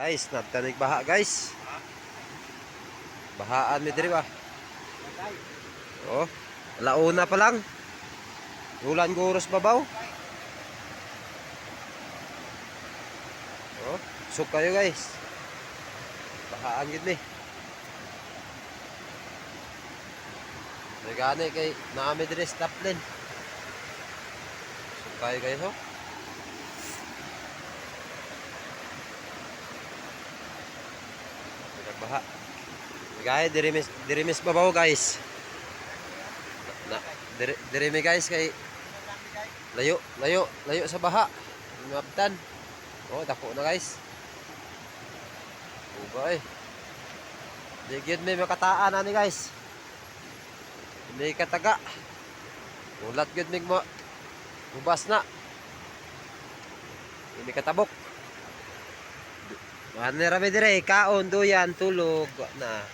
Guys, nagtanig baha guys. Bahaan mi diri ba? Oh, launa pa lang. Ulan guros babaw. Oh, suk kayo guys. Bahaan gid ni. Nagani kay naami diri stop lane. Suk kayo guys oh. Baha. Guys, diri mis babaw guys. Na, diri mi guys kay layo sa baha. Mabtan. Oh, dako na guys. Ubay. Di gyud may makataan ani guys. Hindi kataga. Ulat gyud mig mo. Ubas na. Hindi katabok. Ano rami dire, kaon, duyan, tulog na.